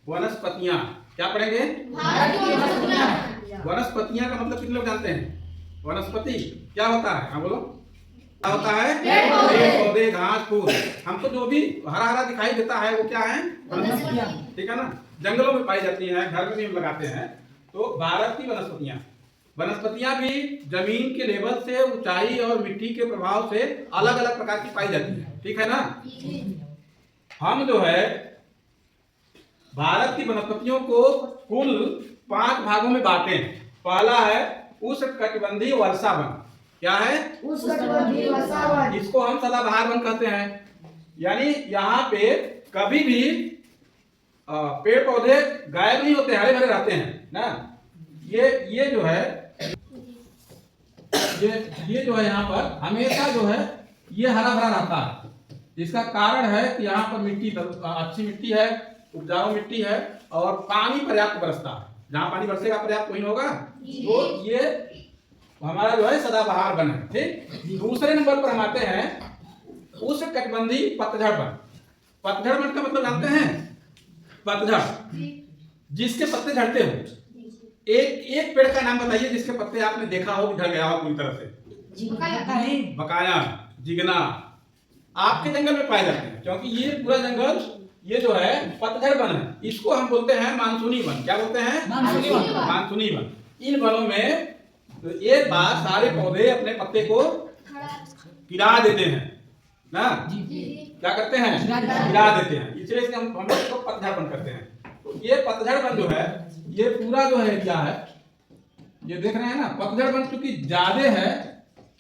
वनस्पतियां। क्या पढ़ेंगे? वनस्पतियां का मतलब कितने लोग जानते हैं? वनस्पति क्या होता है? हाँ बोलो। क्या होता है? पेड़ पौधे घास फूस। हमको जो भी हरा हरा दिखाई देता है वो क्या है? वनस्पतियां। ठीक है ना। जंगलों में पाई जाती है, घर में भी हम लगाते हैं। तो भारत की वनस्पतियां भी जमीन के लेवल से, ऊंचाई और मिट्टी के प्रभाव से अलग अलग प्रकार की पाई जाती है। ठीक है ना। हम जो है भारत की वनस्पतियों को कुल 5 भागों में बांटे हैं। पहला है उष्णकटिबंधीय वर्षा वन। क्या है? उष्णकटिबंधीय वर्षा वन। इसको हम सदाबहार वन कहते हैं। यानी यहाँ पे कभी भी पेड़ पौधे गायब नहीं होते, हरे भरे रहते हैं ना। ये जो है ये जो है यहाँ पर हमेशा जो है ये हरा भरा रहता है। इसका कारण है कि यहाँ पर मिट्टी अच्छी मिट्टी है, उपजाऊ मिट्टी है और पानी पर्याप्त बरसता है। जहाँ पानी बरसेगा पर्याप्त वहीं होगा। तो ये हमारा जो है सदाबहार वन है। ठीक। दूसरे नंबर पर हम आते हैं उष्णकटिबंधीय पतझड़ वन। पतझड़ वन का मतलब जानते हैं? पतझड़ जिसके पत्ते झड़ते हो। एक पेड़ का नाम बताइए जिसके पत्ते आपने देखा हो कि झड़ गया हो पूरी तरह से। बकाया, जिगना आपके जंगल में पाए जाते हैं, क्योंकि ये पूरा जंगल ये जो है पतझड़ वन है। इसको हम बोलते हैं मानसूनी वन। क्या बोलते हैं? मानसूनी वन। इन वनों में तो एक बार सारे पौधे अपने पत्ते को गिरा देते हैं ना। क्या करते हैं? गिरा देते हैं। इसलिए हम इसको पतझड़ वन करते हैं। तो ये पतझड़ वन जो है ये पूरा जो है क्या है, ये देख रहे हैं ना। पतझड़ वन चूंकि ज्यादा है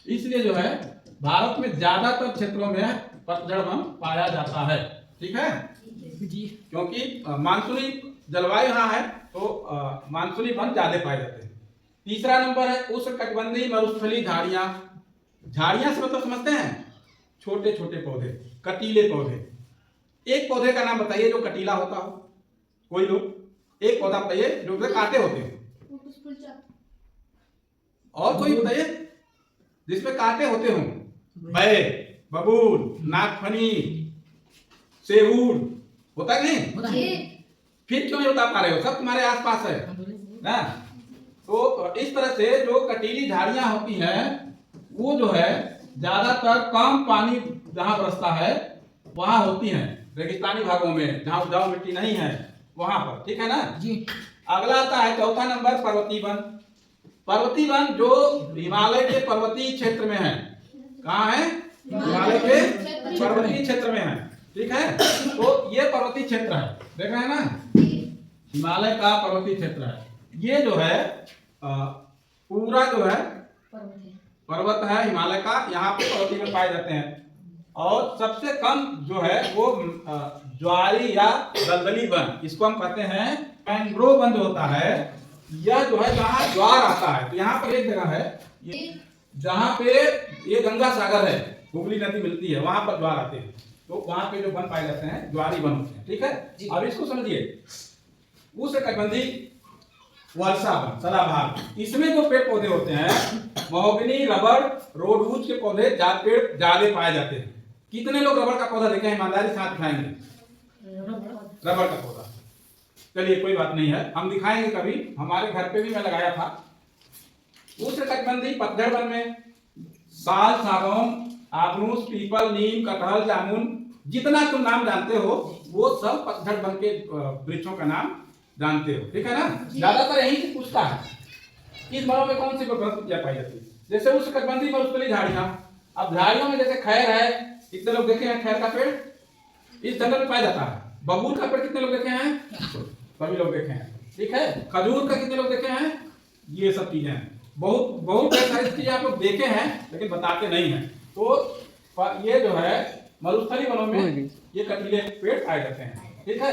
इसलिए जो है भारत में ज्यादातर क्षेत्रों में पतझड़ वन पाया जाता है। ठीक है जी। क्योंकि मानसूनी जलवायु यहाँ है तो मानसूनी वन ज्यादा पाए जाते हैं। तीसरा नंबर है उष्णकटिबंधीय मरुस्थलीय झाड़ियां। झाड़ियां से मतलब समझते हैं? छोटे छोटे पौधे, कटीले पौधे। एक पौधे का नाम बताइए जो कटीला होता हो। कोई लोग एक पौधा बताइए जो कांटे होते हैं। और कोई बताइए जिसमें कांटे होते हों। बैर, बबूल, नागफनी, सेहूर होता है नहीं? फिर क्यों नहीं बता पा रहे हो? सब तुम्हारे आसपास है ना। तो इस तरह से जो कटीली झाड़ियां होती हैं वो जो है ज्यादातर कम पानी जहां बरसता है वहां होती हैं, रेगिस्तानी भागों में जहां उपजाऊ मिट्टी नहीं है वहां पर। ठीक है ना जी। अगला आता है चौथा नंबर पर्वतीय वन। पर्वतीय वन जो हिमालय के पर्वतीय क्षेत्र में है। कहाँ है? हिमालय के पर्वतीय क्षेत्र में है। ठीक है। तो ये पर्वतीय क्षेत्र है, देख रहे हैं ना। हिमालय का पर्वतीय क्षेत्र है। ये जो है पूरा जो है पर्वत है हिमालय का। यहाँ पे पर्वतीय वन पाए जाते हैं। और सबसे कम जो है वो ज्वारी या दलदली वन, इसको हम कहते हैं मैंग्रोव वन जो होता है। यह जो है जहाँ ज्वार आता है। तो यहाँ पर एक जगह है जहाँ पे ये गंगा सागर है, हुगली नदी मिलती है, वहां पर ज्वार आते हैं। तो वहां पे जो वन पाए जाते हैं ज्वारी वन होते हैं। ठीक है। अब इसको समझिए उष्णकटिबंधीय वर्षा वन, सदाबहार। इसमें जो पेड़ पौधे होते हैं महोगनी, रबड़, रोडवूड के पौधे पेड़ ज्यादा पाए जाते हैं। कितने लोग रबड़ का पौधा देखे हैं? ईमानदारी साथ दिखाएंगे रबड़ का पौधा। चलिए कोई बात नहीं है, हम दिखाएंगे कभी। हमारे घर पे भी मैं लगाया था। उष्णकटिबंधीय पतझड़ वन में साल, सागौन, आबनूस, पीपल, नीम, कटहल, जामुन, जितना तुम नाम जानते हो वो सब पतझड़ वन के वृक्षों का नाम जानते हो। ठीक है ना। ज्यादातर यही से पूछता है इस वनों में कौन सी वनस्पतियां पाई जाती है। जैसे उष्णकटिबंधीय मरुस्थलीय झाड़ियां। अब झाड़ियों में जैसे खैर है, कितने लोग देखे हैं? खैर का पेड़ इस जंगल में पाया जाता है। बबूल का पेड़ कितने लोग देखे हैं? सभी लोग देखे हैं। ठीक है। खजूर का कितने लोग देखे हैं? ये सब चीजें हैं। बहुत सारी चीजें आप लोग देखे हैं लेकिन बताते नहीं हैं। तो ये जो है मरुस्थलीय वनों में ये कटीले पेड़ पाए जाते हैं। ठीक है।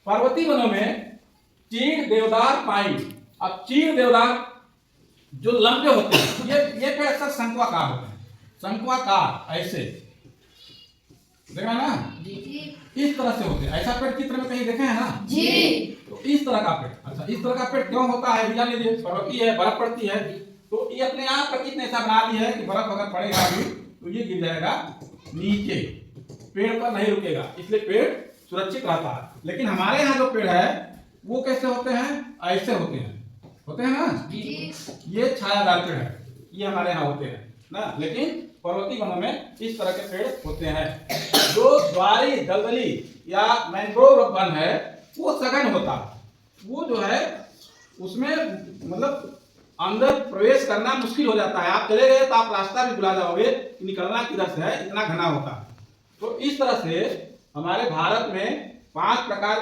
पर्वतीय वनों में चीड़, देवदार, पाइन। अब चीड़, देवदार जो लंबे होते हैं ये पेड़ अक्सर शंक्वाकार होते हैं। शंक्वाकार ऐसे देखा ना जी। इस तरह से होते हैं। ऐसा पेड़ चित्र में कहीं देखे हैं ना जी। तो इस तरह का पेड़, अच्छा इस तरह का पेड़ क्यों होता है? जान लीजिए, पर्वतीय है, बर्फ पड़ती है तो ये अपने आप प्रकृति ने ऐसा बना दी है कि बर्फ अगर पड़ेगा अभी तो ये गिर जाएगा नीचे, पेड़ पर नहीं रुकेगा। इसलिए पेड़ सुरक्षित रहता है। लेकिन हमारे यहाँ जो पेड़ है वो कैसे होते हैं, ऐसे होते हैं ना जी। ये छायादार पेड़ है, ये हमारे यहाँ होते हैं ना। लेकिन पर्वतीय वनों में इस तरह के पेड़ होते हैं। जो ज्वारी दलदली या मैंग्रोव वन है वो सघन होता है, वो जो है उसमें मतलब अंदर प्रवेश करना मुश्किल हो जाता है। आप चले गए तो आप रास्ता भी भुला जाओगे कि निकलना किधर से है, इतना घना होता है। तो इस तरह से हमारे भारत में 5 प्रकार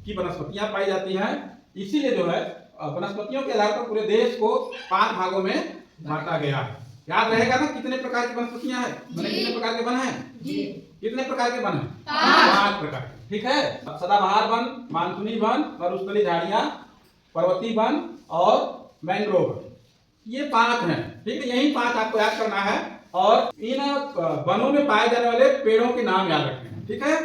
की वनस्पतियां पाई जाती हैं। इसीलिए जो है वनस्पतियों के आधार पर पूरे देश को 5 भागों में बांटा गया है। याद रहेगा ना कितने प्रकार की वनस्पतियां हैं, मैंने कितने प्रकार के वन हैं जी। कितने प्रकार के वन हैं? 5 प्रकार। ठीक है, सदाबहार वन, मानसूनी वन, मरुस्थलीय झाड़ियां, पर्वतीय वन और मैंग्रोव, ये 5 हैं। ठीक है, यही 5 आपको याद करना है और इन वनों में पाए जाने वाले पेड़ों के नाम याद रखने हैं। ठीक है।